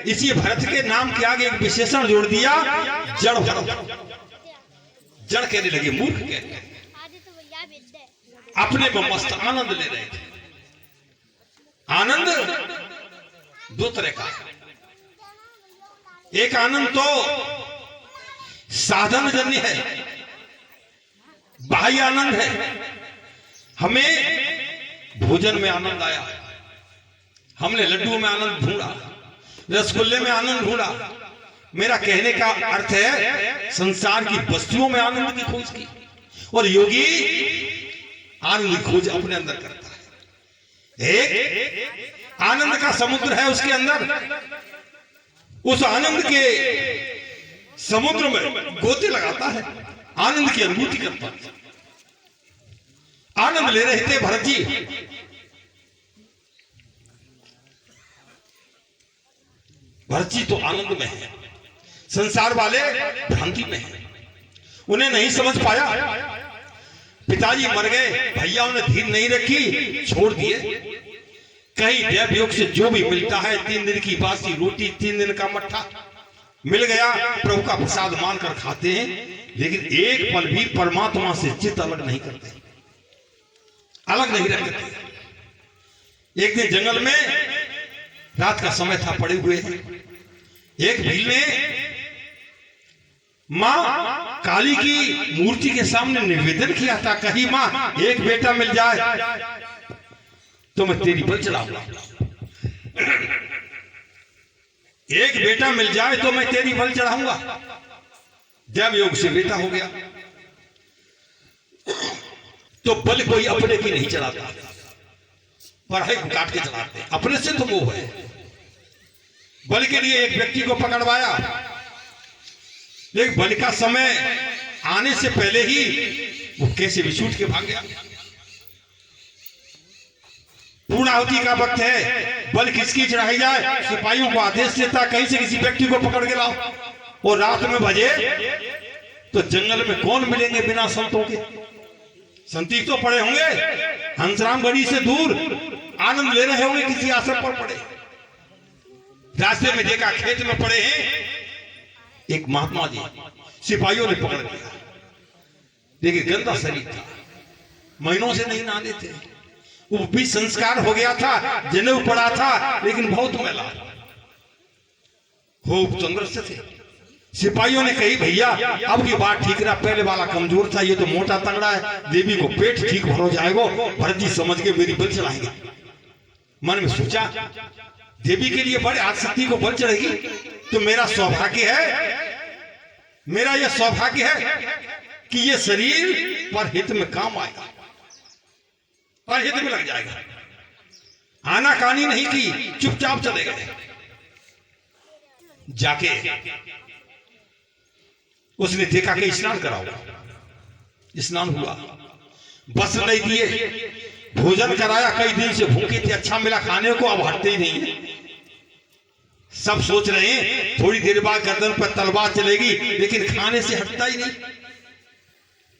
इसी भरत के नाम के आगे एक विशेषण जोड़ दिया, जड़ भरत। जड़ कहने लगे, मूर्ख कहने, अपने में मस्त आनंद ले रहे थे। आनंद दो तरह का, एक आनंद तो साधन जन्य है, बाह्य आनंद है। हमें भोजन में आनंद आया, हमने लड्डू में आनंद ढूंढा, रसगुल्ले में आनंद ढूंढा। मेरा कहने का अर्थ है संसार की वस्तुओं में आनंद की खोज की, और योगी आनंद की खोज अपने अंदर करता है। एक आनंद का समुद्र है उसके अंदर, उस आनंद के समुद्र में गोते लगाता है, आनंद की अनुभूति करता है। आनंद ले रहे थे भरत जी। भरत जी तो आनंद में है, संसार वाले भ्रांति में है, उन्हें नहीं समझ पाया। पिताजी मर गए, भैयाओं ने धीर नहीं रखी, छोड़ दिए। कहीं देव योग से जो भी मिलता है, 3 दिन की बासी रोटी, 3 दिन का मट्ठा मिल गया, प्रभु का प्रसाद मानकर खाते हैं, लेकिन एक पल भी परमात्मा से चित्त अलग नहीं करते, अलग नहीं रखते। एक दिन जंगल में रात का समय था, पड़े हुए हैं। एक भील ने मां काली की मूर्ति के सामने निवेदन किया था, कही मां एक बेटा मिल जाए तो मैं तेरी बलि चढ़ाऊंगा, एक बेटा मिल जाए तो मैं तेरी बलि चढ़ाऊंगा। देव योग से बेटा हो गया तो बलि कोई अपने की नहीं चढ़ाता, पढ़ाई को काट के चढ़ाते, अपने से तो मोह है। बलि के लिए एक व्यक्ति को पकड़वाया, लेकिन बलि का समय आने से पहले ही वो कैसे भी छूट के भाग गया। पूर्णाहुति का वक्त है, बलि किसकी चढ़ाई जाए, सिपाहियों को आदेश देता कहीं से किसी व्यक्ति को पकड़ के लाओ। और रात में बजे तो जंगल में कौन मिलेंगे बिना संतों के, संतीख तो पड़े होंगे, हंसराम गढ़ी से दूर आनंद ले रहे होंगे, किसी आश्रम पर पड़े। रास्ते में देखा खेत में पड़े हैं एक महात्मा जी, सिपाहियों ने पकड़ लिया, लेकिन गंदा शरीर था, महीनों से नहीं नहाते थे, वो भी संस्कार हो गया था, जनेऊ पड़ा था, लेकिन बहुत मैला, खूब तंदुरुस्त थे। सिपाहियों ने कही भैया अब की बात ठीक रहा, पहले वाला कमजोर था, ये तो मोटा तंगड़ा है, देवी को पेट ठीक हो जाएगा, भरत जी समझ के मेरी बलि चढ़ाएंगे। मन में सोचा देवी के लिए बड़े आसक्ति को बलि चढ़ेगी तो मेरा सौभाग्य है, मेरा यह सौभाग्य है कि ये शरीर पर हित में काम आएगा, पर हित में लग जाएगा। आनाकानी नहीं की, चुपचाप चले गए। जाके उसने देखा कि स्नान कराओ, स्नान हुआ, वस्त्र नहीं दिए, भोजन कराया, कई दिन से भूखे थे, अच्छा मिला खाने को, अब हटते ही नहीं है। सब सोच रहे हैं थोड़ी देर बाद गर्दन पर तलवार चलेगी, लेकिन खाने से हटता ही नहीं।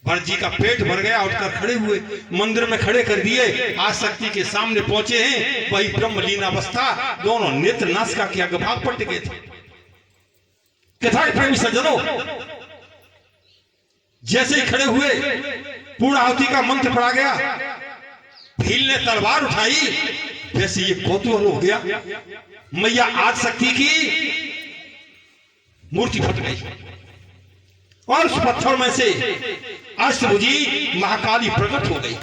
भरत जी का पेट भर गया, उठकर खड़े हुए, मंदिर में खड़े कर दिए, आसक्ति के सामने पहुंचे हैं, वही ब्रह्मलीन अवस्था, दोनों नेत्र नाश का क्या भाग पट गए थे। कथा के प्रेमी सज्जनों, जैसे ही खड़े हुए पूर्णाहुति का मंत्र पढ़ा गया, भील ने तलवार उठाई, वैसे ये कौतूहल हो गया, मैया आदिशक्ति की मूर्ति फट गई और उस पत्थर में से अष्टभुजी महाकाली प्रकट हो गई।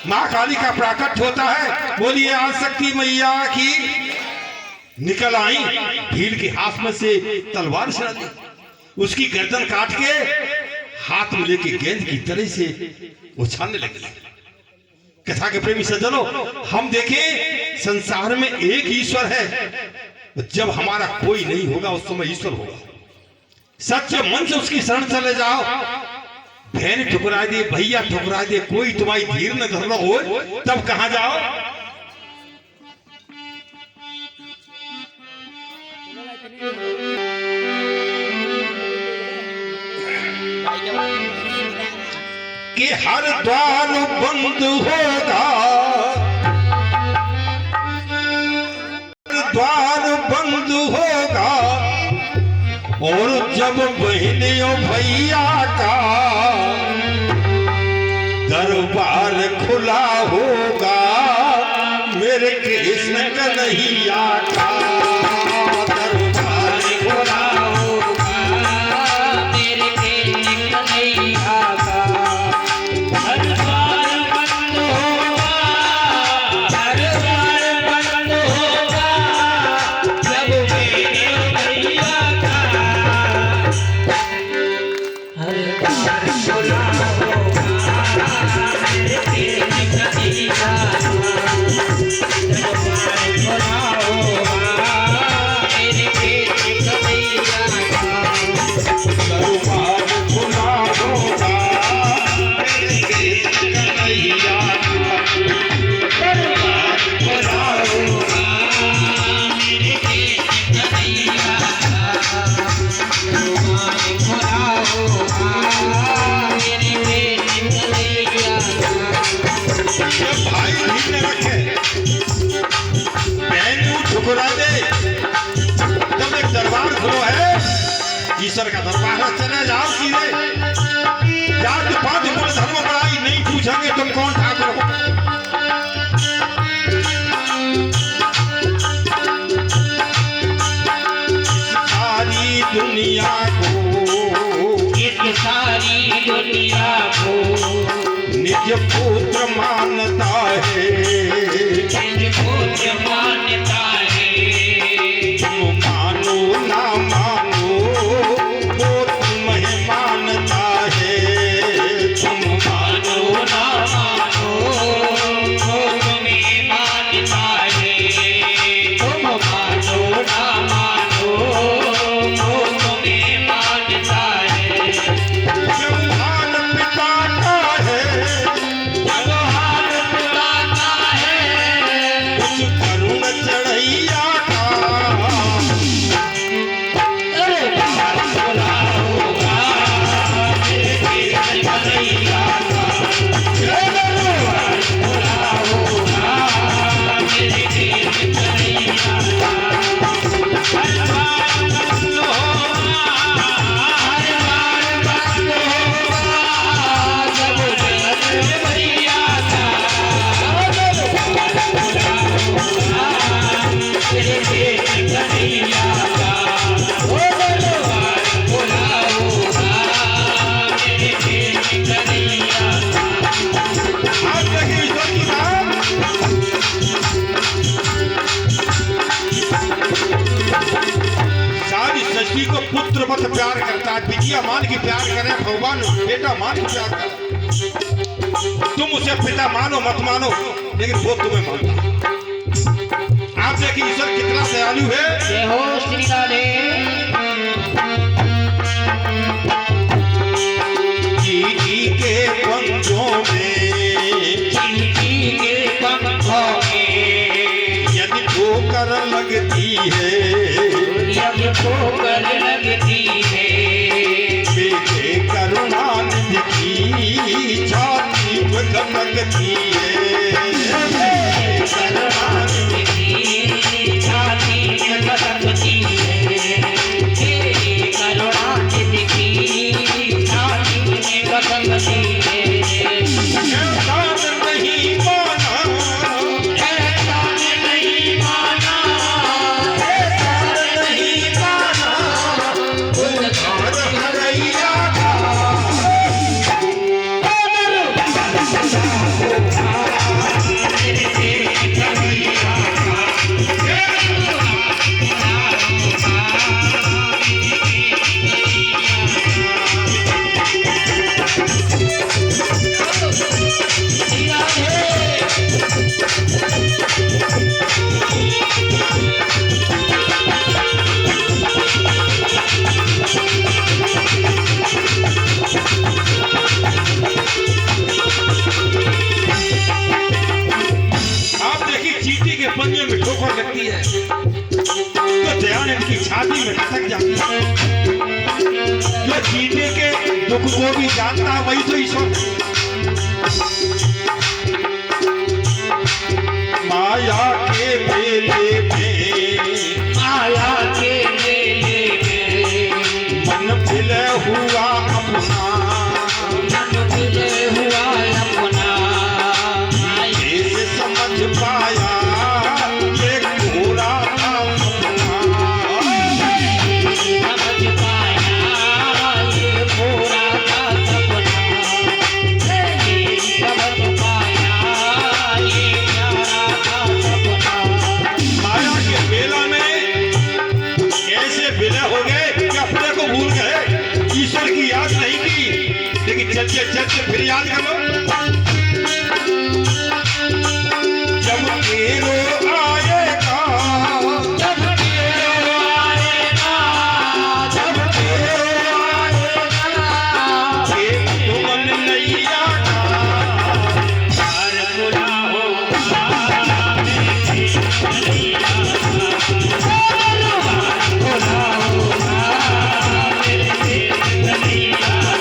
महाकाली का प्रकट होता है, बोलिए आदिशक्ति मैया की, निकल आई, भील के हाथ में से तलवार से ली, उसकी गर्दन काट के हाथ में लेके गेंद की तरह से उछालने लगी। कथा के प्रेमी सज्जनों, हम देखें संसार में एक ईश्वर है, जब हमारा कोई नहीं होगा उस समय ईश्वर होगा। सच्चे मन से उसकी शरण चले जाओ, बहन ठुकरा दे, भैया ठुकरा दे, कोई तुम्हारी धीर न धर हो, तब कहां जाओ। कि हर द्वार बंद होगा, हर द्वार बंद होगा और जब बहनियों भैया का दरबार खुला होगा मेरे कृष्ण कन्हैया का दरबार खुला होगा मेरे कृष्ण कन्हैया का दरबार बंद होगा जब मेरे भैया का दरबार खुला होगा मेरे कृष्ण कन्हैया ईश्वर का दरबार है, चले जाओ सीधे। जात पात कुल धर्म बड़ाई नहीं पूछेंगे तुम कौन ठाकुर हो। सारी दुनिया को निज पुत्र मानता है, निज पुत्र मानता है। तुम मानो ना मानो वो तुम्हें मानता है, तुम मानो ना मानो वो तुम्हें मानता है। तुम मानो ना मानो वो तुम्हें मानता है। व्यवहार पिता का है, व्यवहार पिता का है, उस करुण चढ़ैया का दरबार खुला होगा मेरे कृष्ण कन्हैया का। दरबार खुला होगा मेरे कृष्ण कन्हैया का। हर बार बंद होगा, हर बार बंद होगा जब मेरे भैया का। दरबार खुला होगा मेरे कृष्ण कन्हैया का। ओ दरबार खुला होगा मेरे कृष्ण कन्हैया का। आप देखिए ईश्वर की बात। सारी सृष्टि को पुत्र मत प्यार करता है, बिटिया मान के प्यार करे, भगवान बेटा मान के प्यार करे। तुम उसे पिता मानो मत मानो लेकिन वो तुम्हें मानता है। आप देखिए ईश्वर कितना दयालु है। जय हो श्री राधे। चीटी के पंजों में चिंटी के पंखों में यदि ठोकर लगती है, यदि ठोकर लगती है, बेटे करुणानिधि की छाती पे धड़कती है। करुणानिधि की छाती में धड़कती है। तेरी करुणानिधि की छाती में धड़कती है। एहसान नहीं माना, एहसान नहीं माना, एहसान नहीं माना, उद्धार भरैया का। आप देखिए चीटी के पंजे में ठोकर लगती है तो ध्यान इनकी छाती में खटक जाती है। जो चीटी के दुख को भी जानता है वही तो ईश्वर है। माया के मेले में, माया के फिर याद करो। जब तेरो आएगा, जब तेरो आएगा, जब तेरो आएगा, एक तुमन नैया का हर खुदा होगा मेरे नैया का, हर खुदा होगा मेरे नैया का, हर खुदा होगा मेरे नैया का,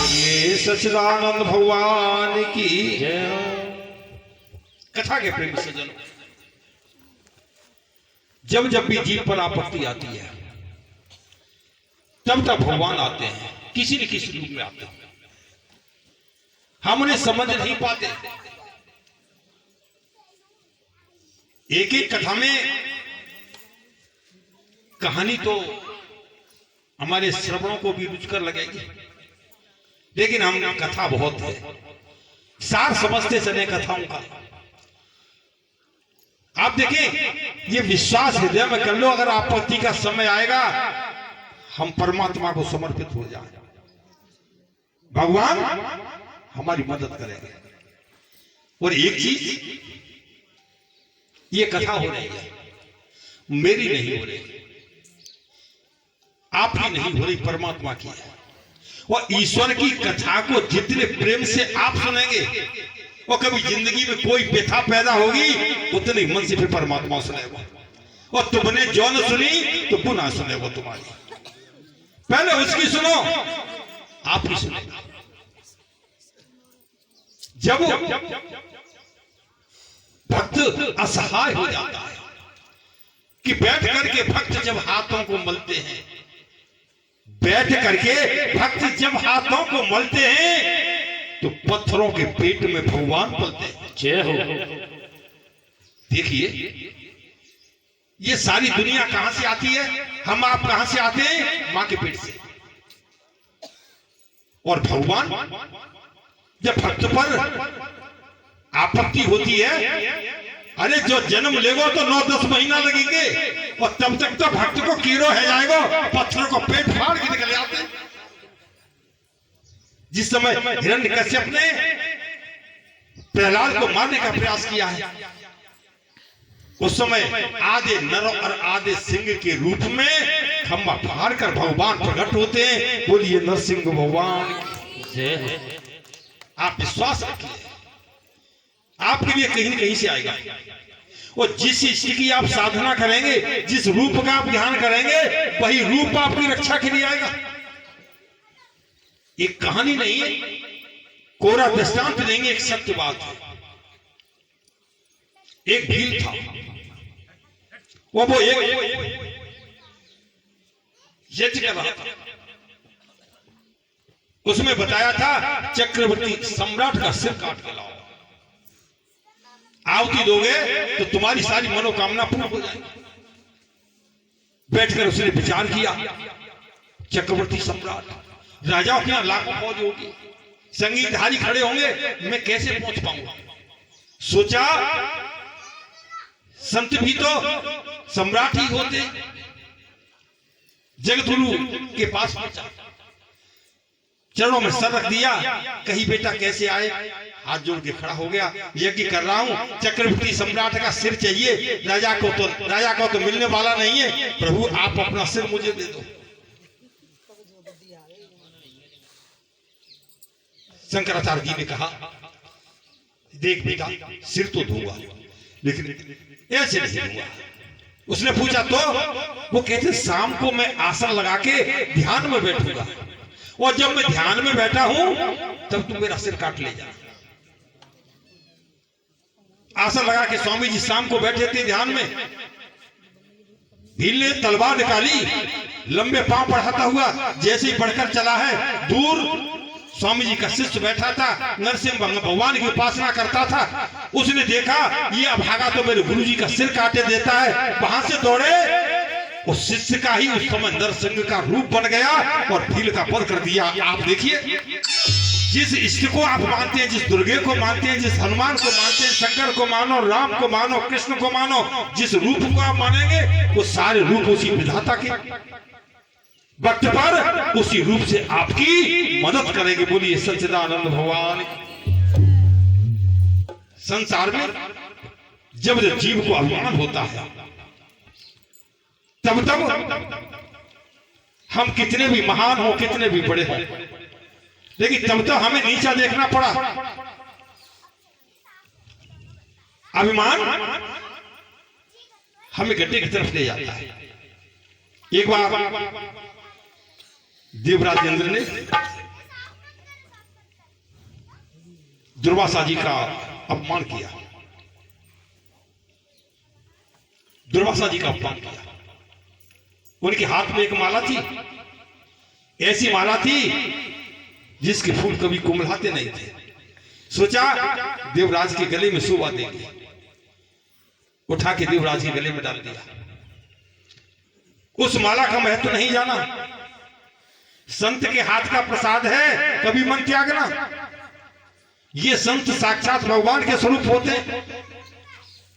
ये सच्चिदानंद भगवान की कथा के प्रेम सजन। जब जब भी जीव पर आपत्ति आती है तब तब भगवान आते हैं, किसी न किसी रूप में आते हैं। हम उन्हें समझ नहीं पाते। एक एक कथा में कहानी तो हमारे श्रवणों को भी रुचकर लगेगी, लेकिन हम कथा बहुत है, सार समझते चले कथाओं का। आप देखें, ये विश्वास हृदय में कर लो, अगर आपत्ति का समय आएगा हम परमात्मा को समर्पित हो जाए, भगवान हमारी मदद करेंगे। और एक चीज, ये कथा हो रही है, मेरी नहीं हो रही, आपकी नहीं हो रही, परमात्मा की है। और ईश्वर की कथा को जितने प्रेम से आप सुनेंगे, और कभी जिंदगी में कोई व्यथा पैदा होगी, उतने मन से फिर परमात्मा सुनेगा। और तुमने जो न सुनी तो पुनः सुनेगा तुम्हारी। पहले उसकी सुनो, आप ही सुनेगा। जब भक्त असहाय हो जाता है कि बैठ करके भक्त जब हाथों को मलते हैं, बैठ करके भक्त जब हाथों को मलते हैं तो पत्थरों के पेट में भगवान पलते हैं। जय हो। देखिए, ये सारी दुनिया कहां से आती है, हम आप कहां से आते हैं, मां के पेट से। और भगवान जब भक्त पर आपत्ति होती है, अरे जो जन्म लेगो तो 9-10 महीना लगेंगे, और तब तक तो भक्त को कीड़ो है जाएगा, पत्थरों को पेट फाड़ के निकल जाते हैं। जिस समय हिरण्यकश्यप ने प्रहलाद को मारने का प्रयास किया है, उस समय आधे नर और आधे सिंह के रूप में खंबा फाड़ कर भगवान प्रकट होते हैं। बोलिए नरसिंह भगवान। आप विश्वास रखिए, आपके लिए कहीं न कहीं से आएगा। और जिस चीज की आप साधना करेंगे, जिस रूप का आप ध्यान करेंगे, वही रूप आपकी रक्षा के लिए आएगा। एक कहानी नहीं है, कोरा दृष्टांत देंगे, एक सत्य बात है। एक भील था, वो एक यज्ञ कर रहा था। उसमें बताया था चक्रवर्ती सम्राट का सिर काट के लाओ, आहुति दोगे तो तुम्हारी सारी मनोकामना पूर्ण हो जाएगी। बैठकर उसने विचार किया, चक्रवर्ती सम्राट, राजाओं के यहां लाखों फौज होगी, संगीतधारी खड़े होंगे, मैं कैसे पहुंच पाऊंगा। सोचा संत भी तो सम्राट ही होते। जगतगुरु के पास पहुंचा, चरणों में सर रख दिया, कहीं बेटा कैसे आए, हाथ जोड़ के खड़ा हो गया। यज्ञ कर रहा हूं, चक्रवर्ती सम्राट का सिर चाहिए, राजा को तो मिलने वाला नहीं है, प्रभु आप अपना सिर मुझे दे दो। शंकराचार्य जी ने कहा, देख बेटा, सिर तो दूंगा लेकिन ऐसे नहीं दूंगा। उसने पूछा तो, वो कहते शाम को मैं आसन लगा के ध्यान में बैठूंगा, और जब मैं ध्यान में बैठा हूं तब तू मेरा सिर काट ले जा। आसन लगा के स्वामी जी शाम को बैठे थे ध्यान में। भील ने तलवार निकाली, लंबे पांव बढ़ाता हुआ जैसे ही बढ़कर चला है, दूर स्वामी जी का शिष्य बैठा था, नरसिंह भगवान की उपासना करता था। उसने देखा ये अभागा तो मेरे गुरु जी का सिर काटे देता है, वहां से दौड़े। उस शिष्य का ही उस समय नरसिंह का रूप बन गया और भील का वध कर दिया। आप देखिए, जिस इष्ट को आप मानते हैं, जिस दुर्गे को मानते हैं, जिस हनुमान को मानते हैं, शंकर को मानो, राम को मानो, कृष्ण को मानो, जिस रूप को आप मानेंगे वो सारे रूप उसी विधाता के वक्त पर उसी रूप से आपकी मदद करेंगे। बोलिए सच्चिदानंद भगवान। संसार में जब जब जीव को अभिमान होता है, तब तब हम कितने भी महान हो, कितने भी बड़े हो, लेकिन तब तक हमें नीचा देखना पड़ा। अभिमान हमें गड्ढे की तरफ ले जाता है। एक बार देवराज इंद्र ने दुर्वासा जी का अपमान किया, दुर्वासा जी का अपमान किया। उनके हाथ में एक माला थी, ऐसी माला थी जिसके फूल कभी कुमलाते नहीं थे। सोचा देवराज के गले में शोभा देंगे, उठा के देवराज के गले में डाल दिया। उस माला का महत्व नहीं जाना। संत के हाथ का प्रसाद है, कभी मन त्यागना। ये संत साक्षात भगवान के स्वरूप होते।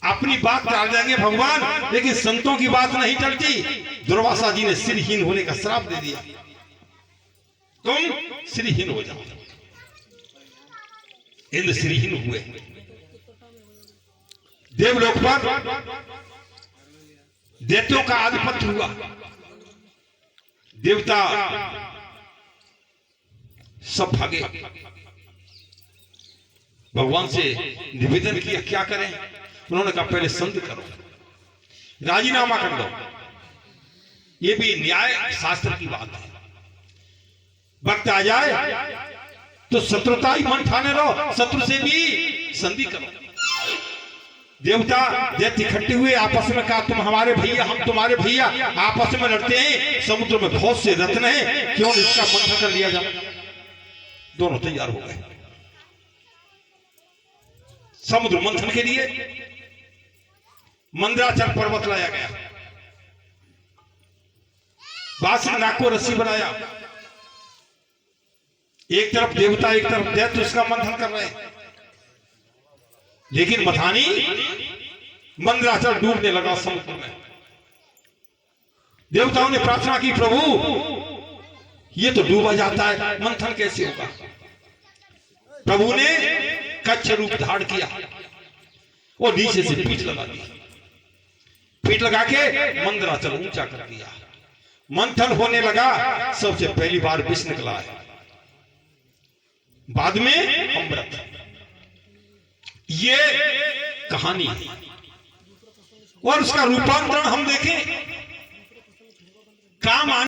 अपनी बात टाल देंगे भगवान, लेकिन संतों की बात नहीं टलती। दुर्वासा जी ने सिरहीन होने का श्राप दे दिया, तुम श्रीहीन हो जाओ। इंद्र श्रीहीन हुए। देवलोक पर दैत्यों का आधिपत्य हुआ। देवता सब भागे। भगवान से निवेदन किया, क्या करें? उन्होंने कहा पहले संधि करो, राजीनामा कर दो। ये भी न्याय शास्त्र की बात है। वक्त आ जाए तो शत्रुता ही मन ठाने रहो, शत्रु से भी संधि करो। देवता दैत्य इकट्ठे हुए, आपस में कहा तुम हमारे भैया, हम तुम्हारे भैया, आपस में लड़ते हैं। समुद्र में बहुत से रत्न हैं, क्यों इसका मंथन कर लिया जाए। दोनों तैयार हो गए समुद्र मंथन के लिए। मंदराचल पर्वत लाया गया, बांस नाक को रस्सी बनाया। एक तरफ देवता, एक तरफ दैत्य उसका मंथन कर रहे हैं। लेकिन मथानी मंदराचल डूबने लगा समुद्र में। देवताओं ने प्रार्थना की, प्रभु ये तो डूबा जाता है, मंथन कैसे होगा? प्रभु ने कच्छ रूप धारण किया और नीचे से पीठ लगा दी। पीठ लगा के मंदराचल ऊंचा कर दिया। मंथन होने लगा। सबसे पहली बार विष निकला है, बाद में अमृत। ये कहानी है और उसका रूपांतरण हम देखें। काम